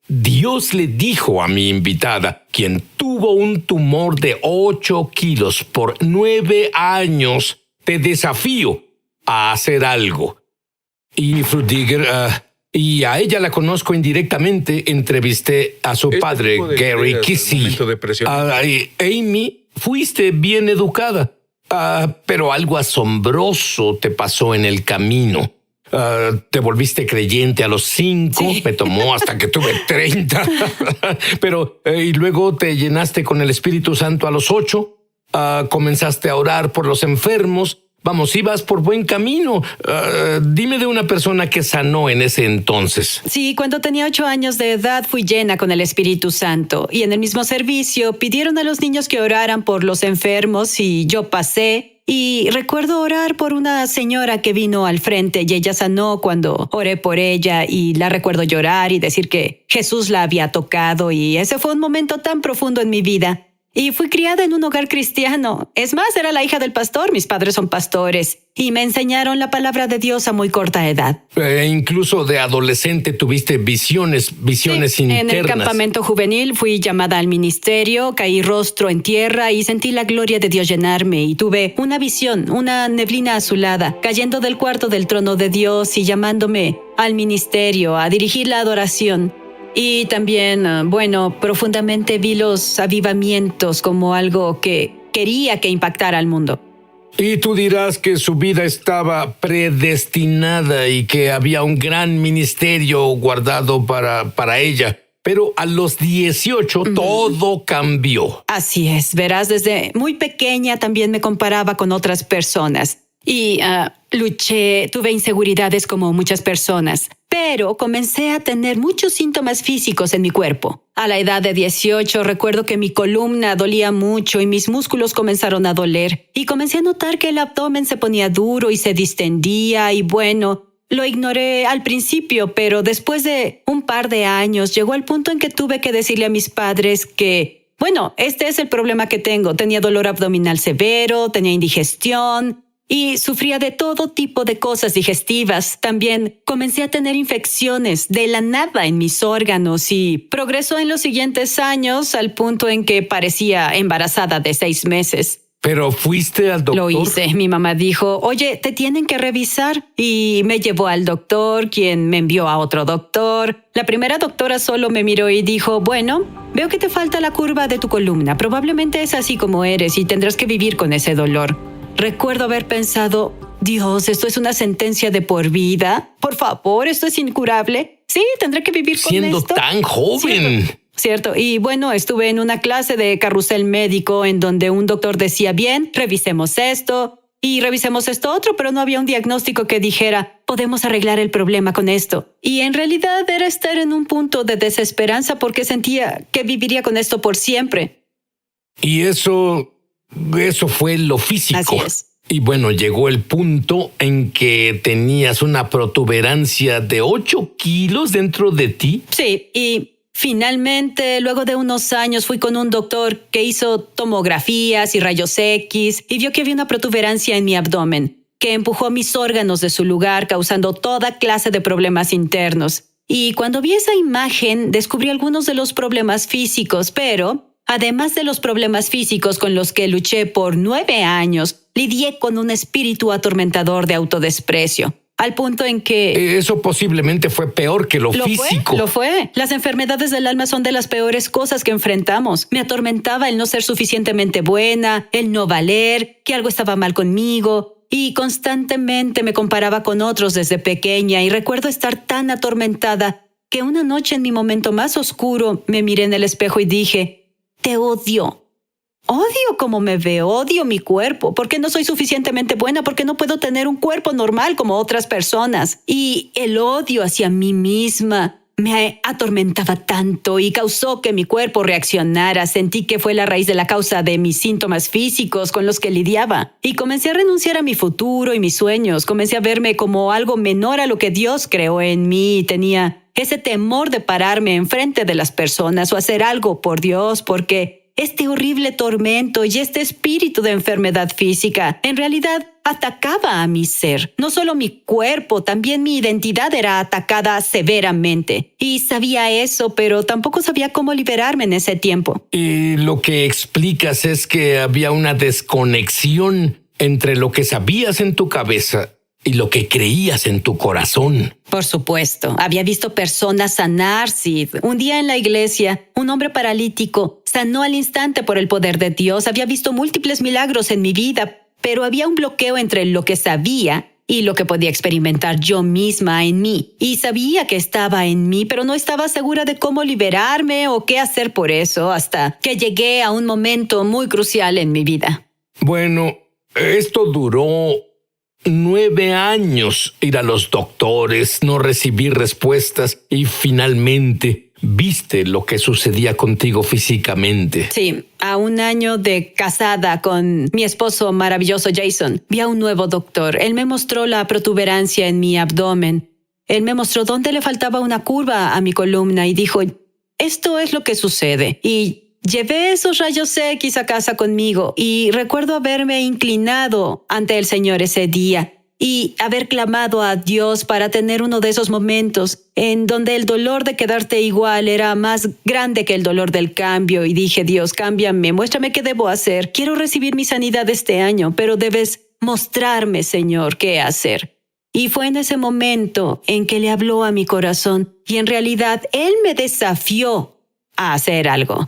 Dios le dijo a mi invitada, quien tuvo un tumor de 8 kilos por 9 años, te desafío a hacer algo. Y Frutiger, y a ella la conozco indirectamente, entrevisté a su padre, Gary Kissy. Amy, fuiste bien educada, pero algo asombroso te pasó en el camino. Te volviste creyente a los 5, sí. Me tomó hasta que tuve 30. Pero, y luego te llenaste con el Espíritu Santo a los 8. Comenzaste a orar por los enfermos. Vamos, ibas por buen camino. Dime de una persona que sanó en ese entonces. Sí, cuando tenía 8 años de edad fui llena con el Espíritu Santo. Y en el mismo servicio pidieron a los niños que oraran por los enfermos y yo pasé. Y recuerdo orar por una señora que vino al frente y ella sanó cuando oré por ella y la recuerdo llorar y decir que Jesús la había tocado y ese fue un momento tan profundo en mi vida. Y fui criada en un hogar cristiano. Es más, era la hija del pastor, mis padres son pastores y me enseñaron la palabra de Dios a muy corta edad. Incluso de adolescente tuviste visiones sí, internas. En el campamento juvenil fui llamada al ministerio, caí rostro en tierra y sentí la gloria de Dios llenarme y tuve una visión, una neblina azulada, cayendo del cuarto del trono de Dios y llamándome al ministerio a dirigir la adoración. Y también, profundamente vi los avivamientos como algo que quería que impactara al mundo. Y tú dirás que su vida estaba predestinada y que había un gran ministerio guardado para ella. Pero a los 18 todo cambió. Así es, verás, desde muy pequeña también me comparaba con otras personas. Y luché, tuve inseguridades como muchas personas, pero comencé a tener muchos síntomas físicos en mi cuerpo. A la edad de 18 recuerdo que mi columna dolía mucho y mis músculos comenzaron a doler. Y comencé a notar que el abdomen se ponía duro y se distendía y lo ignoré al principio, pero después de un par de años llegó el punto en que tuve que decirle a mis padres que, este es el problema que tengo. Tenía dolor abdominal severo, tenía indigestión y sufría de todo tipo de cosas digestivas. También comencé a tener infecciones de la nada en mis órganos y progresó en los siguientes años al punto en que parecía embarazada de 6 meses. ¿Pero fuiste al doctor? Lo hice. Mi mamá dijo, oye, te tienen que revisar. Y me llevó al doctor, quien me envió a otro doctor. La primera doctora solo me miró y dijo, veo que te falta la curva de tu columna. Probablemente es así como eres y tendrás que vivir con ese dolor. Recuerdo haber pensado, Dios, esto es una sentencia de por vida. Por favor, esto es incurable. Sí, tendré que vivir con esto. Siendo tan joven. Cierto. Y estuve en una clase de carrusel médico en donde un doctor decía, bien, revisemos esto y revisemos esto otro, pero no había un diagnóstico que dijera, podemos arreglar el problema con esto. Y en realidad era estar en un punto de desesperanza porque sentía que viviría con esto por siempre. Y eso fue lo físico. Así es. Y llegó el punto en que tenías una protuberancia de 8 kilos dentro de ti. Sí, y finalmente, luego de unos años, fui con un doctor que hizo tomografías y rayos X y vio que había una protuberancia en mi abdomen que empujó mis órganos de su lugar, causando toda clase de problemas internos. Y cuando vi esa imagen, descubrí algunos de los problemas físicos, pero además de los problemas físicos con los que luché por 9 años, lidié con un espíritu atormentador de autodesprecio. Al punto en que... Eso posiblemente fue peor que lo físico. Lo fue. Las enfermedades del alma son de las peores cosas que enfrentamos. Me atormentaba el no ser suficientemente buena, el no valer, que algo estaba mal conmigo. Y constantemente me comparaba con otros desde pequeña. Y recuerdo estar tan atormentada que una noche en mi momento más oscuro me miré en el espejo y dije, te odio. Odio cómo me veo, odio mi cuerpo, porque no soy suficientemente buena, porque no puedo tener un cuerpo normal como otras personas. Y el odio hacia mí misma me atormentaba tanto y causó que mi cuerpo reaccionara. Sentí que fue la raíz de la causa de mis síntomas físicos con los que lidiaba. Y comencé a renunciar a mi futuro y mis sueños. Comencé a verme como algo menor a lo que Dios creó en mí. Tenía ese temor de pararme enfrente de las personas o hacer algo por Dios, porque este horrible tormento y este espíritu de enfermedad física en realidad atacaba a mi ser. No solo mi cuerpo, también mi identidad era atacada severamente. Y sabía eso, pero tampoco sabía cómo liberarme en ese tiempo. Y lo que explicas es que había una desconexión entre lo que sabías en tu cabeza y lo que creías en tu corazón. Por supuesto, había visto personas sanar, Sid. Un día en la iglesia, un hombre paralítico sanó al instante por el poder de Dios. Había visto múltiples milagros en mi vida, pero había un bloqueo entre lo que sabía y lo que podía experimentar yo misma en mí. Y sabía que estaba en mí, pero no estaba segura de cómo liberarme o qué hacer por eso, hasta que llegué a un momento muy crucial en mi vida. Bueno, esto duró 9 años, ir a los doctores, no recibir respuestas y finalmente viste lo que sucedía contigo físicamente. Sí, a 1 año de casada con mi esposo maravilloso Jason, vi a un nuevo doctor. Él me mostró la protuberancia en mi abdomen. Él me mostró dónde le faltaba una curva a mi columna y dijo, esto es lo que sucede. Y llevé esos rayos X a casa conmigo y recuerdo haberme inclinado ante el Señor ese día y haber clamado a Dios para tener uno de esos momentos en donde el dolor de quedarte igual era más grande que el dolor del cambio. Y dije, Dios, cámbiame, muéstrame qué debo hacer. Quiero recibir mi sanidad este año, pero debes mostrarme, Señor, qué hacer. Y fue en ese momento en que le habló a mi corazón y en realidad Él me desafió a hacer algo.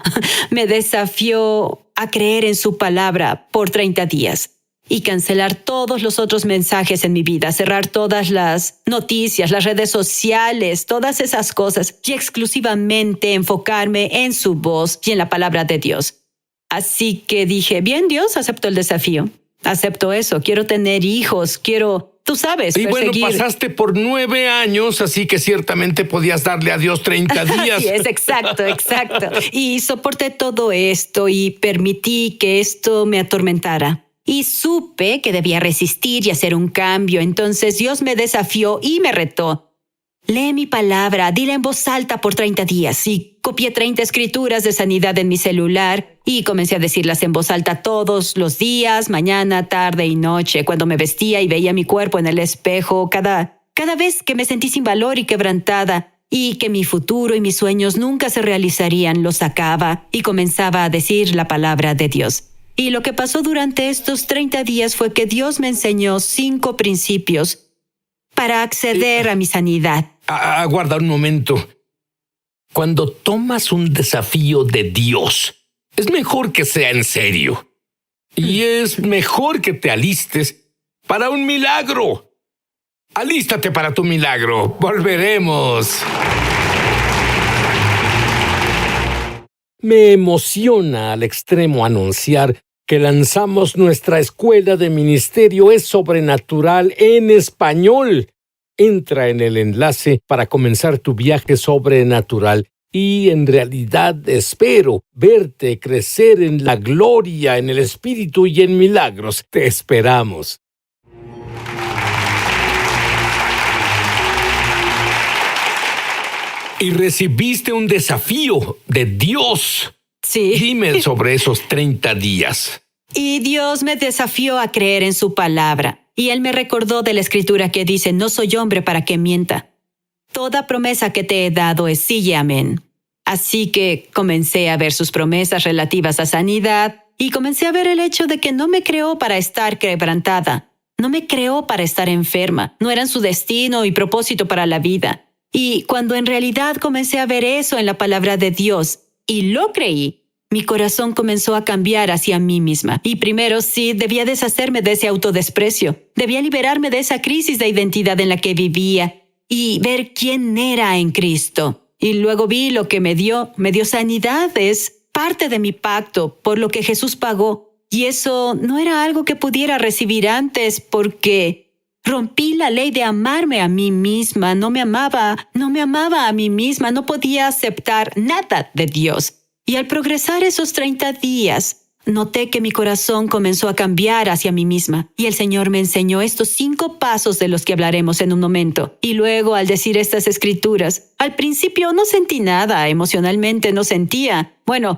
Me desafió a creer en su palabra por 30 días y cancelar todos los otros mensajes en mi vida, cerrar todas las noticias, las redes sociales, todas esas cosas y exclusivamente enfocarme en su voz y en la palabra de Dios. Así que dije, bien, Dios, acepto el desafío. Acepto eso. Quiero tener hijos, tú sabes, y perseguir. bueno, pasaste por 9 años, así que ciertamente podías darle a Dios 30 días. Así es, exacto. Y soporté todo esto y permití que esto me atormentara. Y supe que debía resistir y hacer un cambio. Entonces Dios me desafió y me retó. Lee mi palabra, dila en voz alta por 30 días. Y copié 30 escrituras de sanidad en mi celular y comencé a decirlas en voz alta todos los días, mañana, tarde y noche, cuando me vestía y veía mi cuerpo en el espejo, cada vez que me sentí sin valor y quebrantada y que mi futuro y mis sueños nunca se realizarían, los sacaba y comenzaba a decir la palabra de Dios. Y lo que pasó durante estos 30 días fue que Dios me enseñó 5 principios para acceder a mi sanidad. Aguarda un momento. Cuando tomas un desafío de Dios, es mejor que sea en serio. Y es mejor que te alistes para un milagro. Alístate para tu milagro. Volveremos. Me emociona al extremo anunciar que lanzamos nuestra escuela de ministerio Es Sobrenatural en español. Entra en el enlace para comenzar tu viaje sobrenatural y en realidad espero verte crecer en la gloria, en el Espíritu y en milagros. Te esperamos. Y recibiste un desafío de Dios. Sí. Dime sobre esos 30 días. Y Dios me desafió a creer en su palabra. Y Él me recordó de la escritura que dice, no soy hombre para que mienta. Toda promesa que te he dado es sí y amén. Así que comencé a ver sus promesas relativas a sanidad y comencé a ver el hecho de que no me creó para estar quebrantada. No me creó para estar enferma. No eran su destino y propósito para la vida. Y cuando en realidad comencé a ver eso en la palabra de Dios y lo creí, mi corazón comenzó a cambiar hacia mí misma. Y primero sí, debía deshacerme de ese autodesprecio. Debía liberarme de esa crisis de identidad en la que vivía y ver quién era en Cristo. Y luego vi lo que me dio sanidad. Es parte de mi pacto por lo que Jesús pagó. Y eso no era algo que pudiera recibir antes porque rompí la ley de amarme a mí misma. No me amaba a mí misma. No podía aceptar nada de Dios. Y al progresar esos 30 días, noté que mi corazón comenzó a cambiar hacia mí misma. Y el Señor me enseñó estos 5 pasos de los que hablaremos en un momento. Y luego, al decir estas escrituras, al principio no sentí nada, emocionalmente no sentía,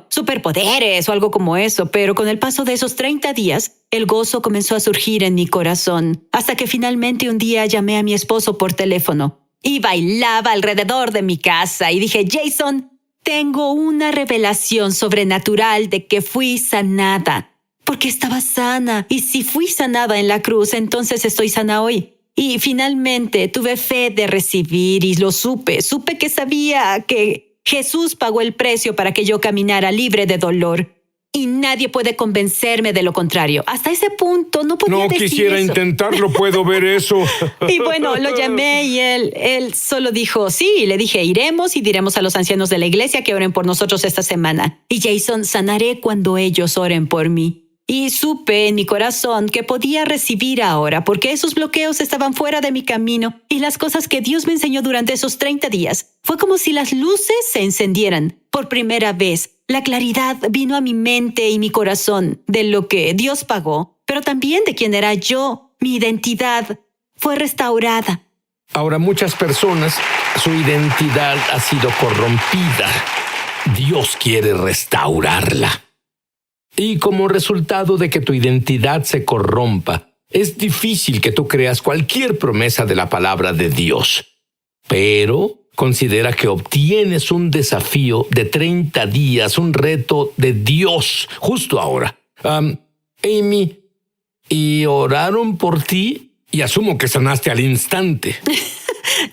superpoderes o algo como eso, pero con el paso de esos 30 días, el gozo comenzó a surgir en mi corazón, hasta que finalmente un día llamé a mi esposo por teléfono y bailaba alrededor de mi casa y dije, Jason, tengo una revelación sobrenatural de que fui sanada, porque estaba sana, y si fui sanada en la cruz, entonces estoy sana hoy. Y finalmente tuve fe de recibir y lo supe que sabía que Jesús pagó el precio para que yo caminara libre de dolor. Y nadie puede convencerme de lo contrario. Hasta ese punto no podía decir eso. No quisiera intentarlo, puedo ver eso. Y lo llamé y él solo dijo, sí, le dije, iremos y diremos a los ancianos de la iglesia que oren por nosotros esta semana. Y Jason, sanaré cuando ellos oren por mí. Y supe en mi corazón que podía recibir ahora, porque esos bloqueos estaban fuera de mi camino y las cosas que Dios me enseñó durante esos 30 días. Fue como si las luces se encendieran. Por primera vez, la claridad vino a mi mente y mi corazón de lo que Dios pagó, pero también de quién era yo. Mi identidad fue restaurada. Ahora, muchas personas, su identidad ha sido corrompida. Dios quiere restaurarla. Y como resultado de que tu identidad se corrompa, es difícil que tú creas cualquier promesa de la palabra de Dios. Pero considera que obtienes un desafío de 30 días, un reto de Dios, justo ahora. Amy, ¿y oraron por ti? Y asumo que sanaste al instante.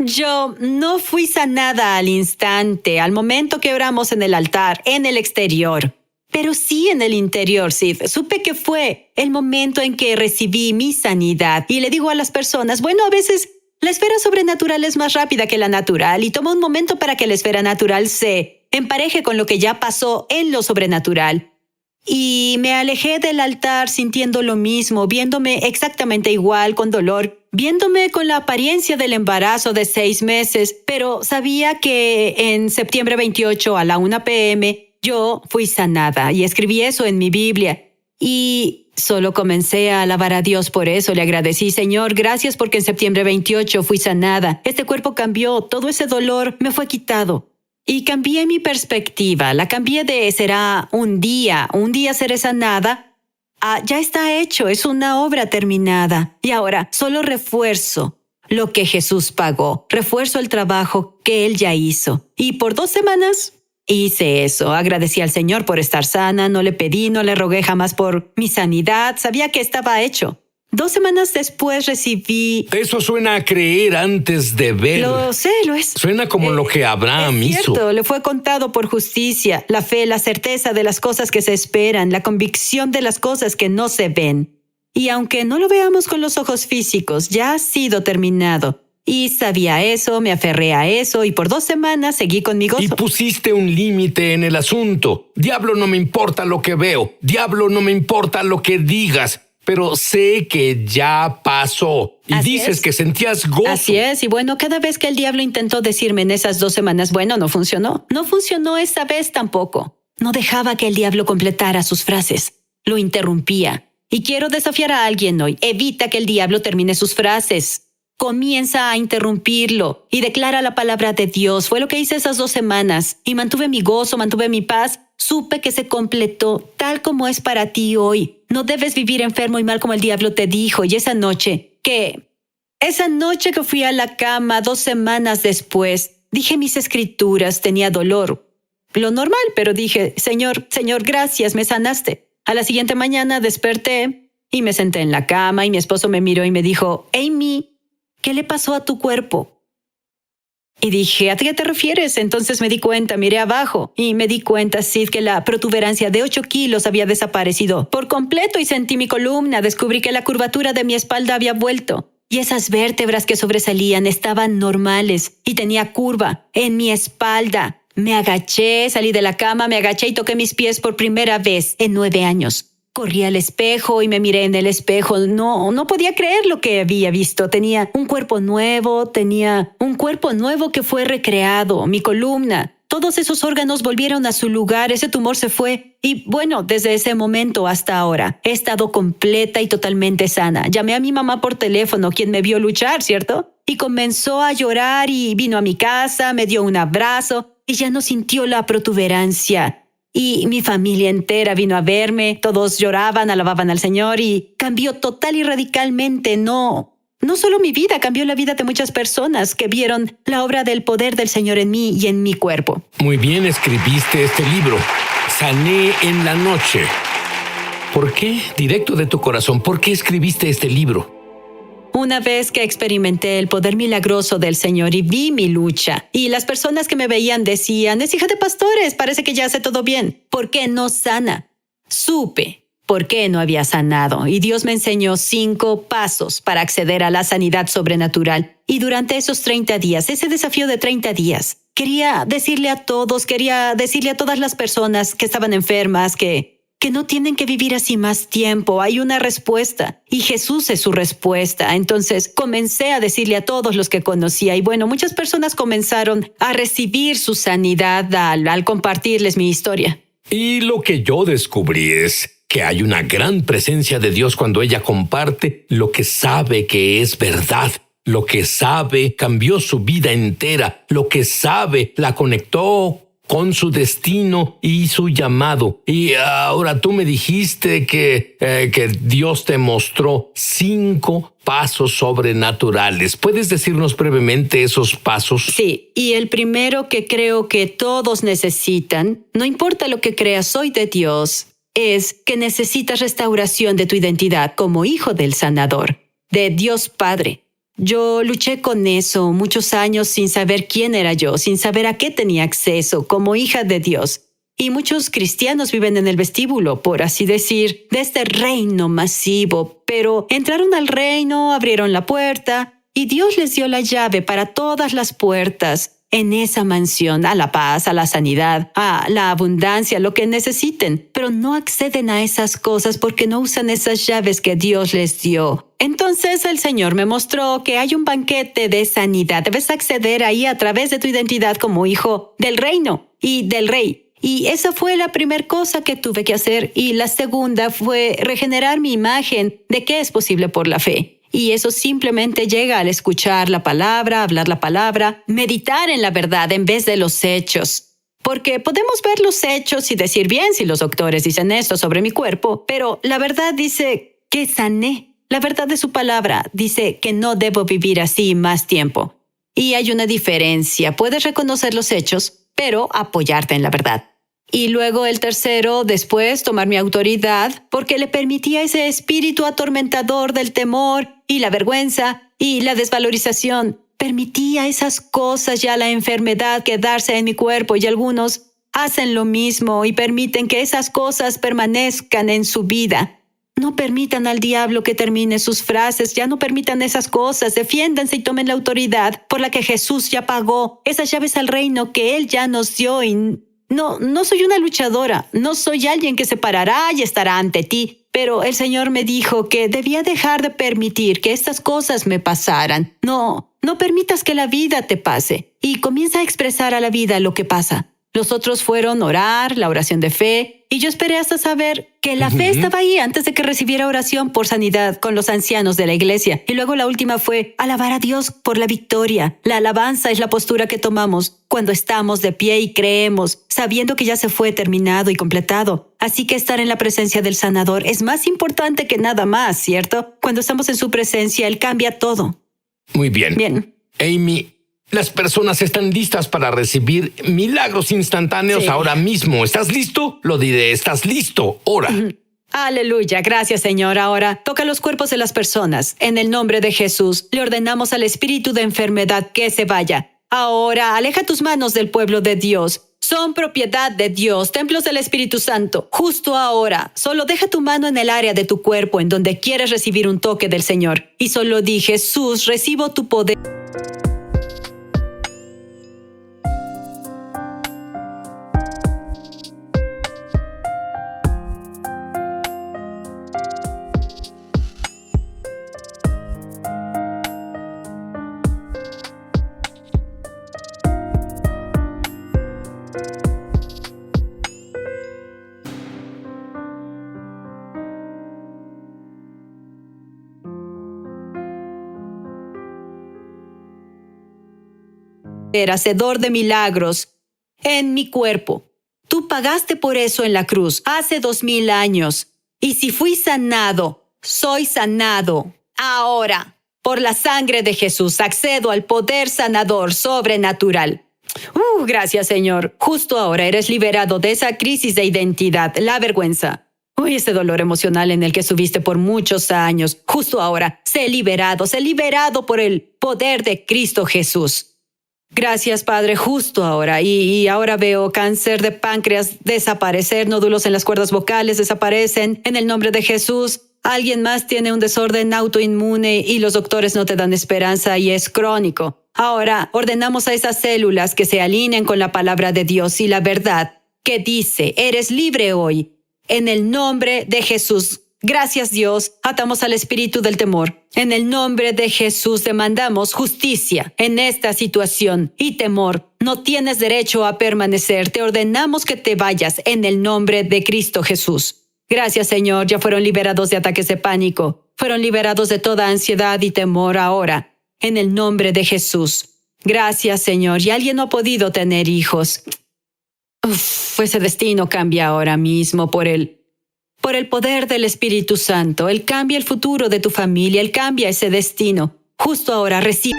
Yo no fui sanada al instante, al momento que oramos en el altar, en el exterior. Pero sí en el interior, Sid. Supe que fue el momento en que recibí mi sanidad. Y le digo a las personas, a veces la esfera sobrenatural es más rápida que la natural y toma un momento para que la esfera natural se empareje con lo que ya pasó en lo sobrenatural. Y me alejé del altar sintiendo lo mismo, viéndome exactamente igual, con dolor, viéndome con la apariencia del embarazo de 6 meses, pero sabía que en septiembre 28 a la 1 p.m., yo fui sanada y escribí eso en mi Biblia. Y solo comencé a alabar a Dios por eso. Le agradecí, Señor, gracias porque en septiembre 28 fui sanada. Este cuerpo cambió, todo ese dolor me fue quitado. Y cambié mi perspectiva, la cambié de será un día seré sanada, a ya está hecho, es una obra terminada. Y ahora solo refuerzo lo que Jesús pagó, refuerzo el trabajo que Él ya hizo. Y por 2 semanas hice eso. Agradecí al Señor por estar sana, no le pedí, no le rogué jamás por mi sanidad, sabía que estaba hecho. 2 semanas después recibí... Eso suena a creer antes de ver. Lo sé, lo es. Suena como lo que Abraham hizo. Es cierto, le fue contado por justicia, la fe, la certeza de las cosas que se esperan, la convicción de las cosas que no se ven. Y aunque no lo veamos con los ojos físicos, ya ha sido terminado. Y sabía eso, me aferré a eso y por 2 semanas seguí con mi gozo. Y pusiste un límite en el asunto. Diablo, no me importa lo que veo. Diablo, no me importa lo que digas. Pero sé que ya pasó. Y Así dices es. que sentías gozo. Así es. Y cada vez que el diablo intentó decirme en esas 2 semanas, no funcionó. No funcionó esta vez tampoco. No dejaba que el diablo completara sus frases. Lo interrumpía. Y quiero desafiar a alguien hoy. Evita que el diablo termine sus frases. Comienza a interrumpirlo y declara la palabra de Dios. Fue lo que hice esas 2 semanas y mantuve mi gozo, mantuve mi paz. Supe que se completó tal como es para ti hoy. No debes vivir enfermo y mal como el diablo te dijo. Y esa noche que fui a la cama 2 semanas después, dije mis escrituras, tenía dolor. Lo normal, pero dije, Señor, gracias, me sanaste. A la siguiente mañana desperté y me senté en la cama y mi esposo me miró y me dijo, Amy, ¿qué le pasó a tu cuerpo? Y dije, ¿a qué te refieres? Entonces me di cuenta, miré abajo y me di cuenta, Sid, que la protuberancia de 8 kilos había desaparecido por completo y sentí mi columna. Descubrí que la curvatura de mi espalda había vuelto y esas vértebras que sobresalían estaban normales y tenía curva en mi espalda. Me agaché, salí de la cama, me agaché y toqué mis pies por primera vez en 9 años. Corrí al espejo y me miré en el espejo. No podía creer lo que había visto. Tenía un cuerpo nuevo que fue recreado. Mi columna todos esos órganos volvieron a su lugar, ese tumor se fue. Y bueno, desde ese momento hasta ahora, he estado completa y totalmente sana. Llamé a mi mamá por teléfono, quien me vio luchar, ¿cierto? Y comenzó a llorar y vino a mi casa, me dio un abrazo y ya no sintió la protuberancia. Y mi familia entera vino a verme, todos lloraban, alababan al Señor y cambió total y radicalmente. No solo mi vida, cambió la vida de muchas personas que vieron la obra del poder del Señor en mí y en mi cuerpo. Muy bien escribiste este libro, Sané en la noche. ¿Por qué? Directo de tu corazón, ¿por qué escribiste este libro? Una vez que experimenté el poder milagroso del Señor y vi mi lucha, y las personas que me veían decían, es hija de pastores, parece que ya hace todo bien. ¿Por qué no sana? Supe por qué no había sanado, y Dios me enseñó 5 pasos para acceder a la sanidad sobrenatural. Y durante esos 30 días, ese desafío de 30 días, quería decirle a todas las personas que estaban enfermas que no tienen que vivir así más tiempo. Hay una respuesta y Jesús es su respuesta. Entonces comencé a decirle a todos los que conocía y bueno, muchas personas comenzaron a recibir su sanidad al compartirles mi historia. Y lo que yo descubrí es que hay una gran presencia de Dios cuando ella comparte lo que sabe que es verdad. Lo que sabe cambió su vida entera. Lo que sabe la conectó con su destino y su llamado. Y ahora tú me dijiste que Dios te mostró 5 pasos sobrenaturales. ¿Puedes decirnos brevemente esos pasos? Sí, y el primero que creo que todos necesitan, no importa lo que creas hoy de Dios, es que necesitas restauración de tu identidad como hijo del sanador, de Dios Padre. Yo luché con eso muchos años sin saber quién era yo, sin saber a qué tenía acceso como hija de Dios. Y muchos cristianos viven en el vestíbulo, por así decir, de este reino masivo. Pero entraron al reino, abrieron la puerta y Dios les dio la llave para todas las puertas en esa mansión, a la paz, a la sanidad, a la abundancia, lo que necesiten. Pero no acceden a esas cosas porque no usan esas llaves que Dios les dio. Entonces el Señor me mostró que hay un banquete de sanidad. Debes acceder ahí a través de tu identidad como hijo del reino y del rey. Y esa fue la primera cosa que tuve que hacer. Y la segunda fue regenerar mi imagen de que es posible por la fe. Y eso simplemente llega al escuchar la palabra, hablar la palabra, meditar en la verdad en vez de los hechos. Porque podemos ver los hechos y decir bien si los doctores dicen esto sobre mi cuerpo, pero la verdad dice que sané. La verdad de su palabra dice que no debo vivir así más tiempo. Y hay una diferencia. Puedes reconocer los hechos, pero apoyarte en la verdad. Y luego el tercero, después tomar mi autoridad, porque le permitía ese espíritu atormentador del temor y la vergüenza y la desvalorización. Permitía esas cosas, ya la enfermedad, quedarse en mi cuerpo y algunos hacen lo mismo y permiten que esas cosas permanezcan en su vida. No permitan al diablo que termine sus frases, ya no permitan esas cosas, defiéndanse y tomen la autoridad por la que Jesús ya pagó, esas llaves al reino que Él ya nos dio y no soy una luchadora, no soy alguien que se parará y estará ante ti, pero el Señor me dijo que debía dejar de permitir que estas cosas me pasaran. No permitas que la vida te pase y comienza a expresar a la vida lo que pasa. Los otros fueron orar, la oración de fe, y yo esperé hasta saber que la fe estaba ahí antes de que recibiera oración por sanidad con los ancianos de la iglesia. Y luego la última fue alabar a Dios por la victoria. La alabanza es la postura que tomamos cuando estamos de pie y creemos, sabiendo que ya se fue terminado y completado. Así que estar en la presencia del sanador es más importante que nada más, ¿cierto? Cuando estamos en su presencia, Él cambia todo. Muy bien. Bien. Amy, las personas están listas para recibir milagros instantáneos ahora mismo. ¿Estás listo? Lo diré, ¿estás listo? Ora. Aleluya, gracias Señor. Ahora toca los cuerpos de las personas. En el nombre de Jesús, le ordenamos al espíritu de enfermedad que se vaya. Ahora, aleja tus manos del pueblo de Dios. Son propiedad de Dios, templos del Espíritu Santo. Justo ahora, solo deja tu mano en el área de tu cuerpo en donde quieres recibir un toque del Señor. Y solo di, Jesús, recibo tu poder. hacedor de milagros en mi cuerpo. Tú pagaste por eso en la cruz hace 2000 años. Y si fui sanado, soy sanado ahora. Por la sangre de Jesús accedo al poder sanador sobrenatural. Gracias, Señor. Justo ahora eres liberado de esa crisis de identidad, la vergüenza. Ese dolor emocional en el que estuviste por muchos años. Justo ahora, sé liberado por el poder de Cristo Jesús. Gracias, Padre, justo ahora. Y ahora veo cáncer de páncreas desaparecer, nódulos en las cuerdas vocales desaparecen. En el nombre de Jesús, alguien más tiene un desorden autoinmune y los doctores no te dan esperanza y es crónico. Ahora ordenamos a esas células que se alineen con la palabra de Dios y la verdad que dice, eres libre hoy. En el nombre de Jesús. Gracias, Dios. Atamos al espíritu del temor. En el nombre de Jesús demandamos justicia en esta situación y temor. No tienes derecho a permanecer. Te ordenamos que te vayas en el nombre de Cristo Jesús. Gracias, Señor. Ya fueron liberados de ataques de pánico. Fueron liberados de toda ansiedad y temor ahora. En el nombre de Jesús. Gracias, Señor. Y alguien no ha podido tener hijos. Ese destino cambia ahora mismo por el poder del Espíritu Santo. Él cambia el futuro de tu familia. Él cambia ese destino. Justo ahora recibe.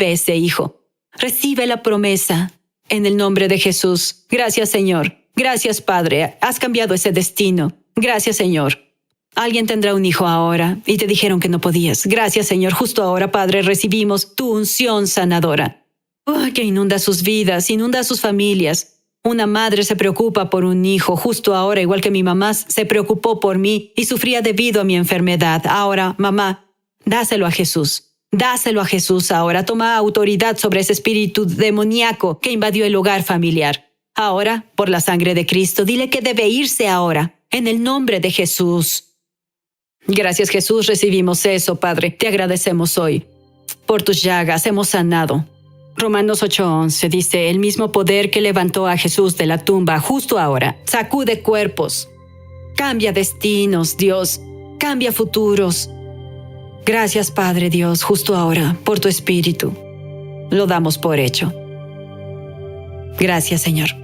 Ese hijo. Recibe la promesa en el nombre de Jesús. Gracias, Señor. Gracias, Padre. Has cambiado ese destino. Gracias, Señor. Alguien tendrá un hijo ahora y te dijeron que no podías. Gracias, Señor. Justo ahora, Padre, recibimos tu unción sanadora. Que inunda sus vidas, inunda sus familias. Una madre se preocupa por un hijo justo ahora, igual que mi mamá se preocupó por mí y sufría debido a mi enfermedad. Ahora, mamá, dáselo a Jesús. Dáselo a Jesús ahora. Toma autoridad sobre ese espíritu demoníaco que invadió el hogar familiar. Ahora, por la sangre de Cristo, dile que debe irse ahora, en el nombre de Jesús. Gracias, Jesús, recibimos eso, Padre. Te agradecemos hoy. Por tus llagas hemos sanado. Romanos 8:11 dice, el mismo poder que levantó a Jesús de la tumba justo ahora, sacude cuerpos. Cambia destinos, Dios. Cambia futuros. Gracias, Padre Dios, justo ahora, por tu Espíritu. Lo damos por hecho. Gracias, Señor.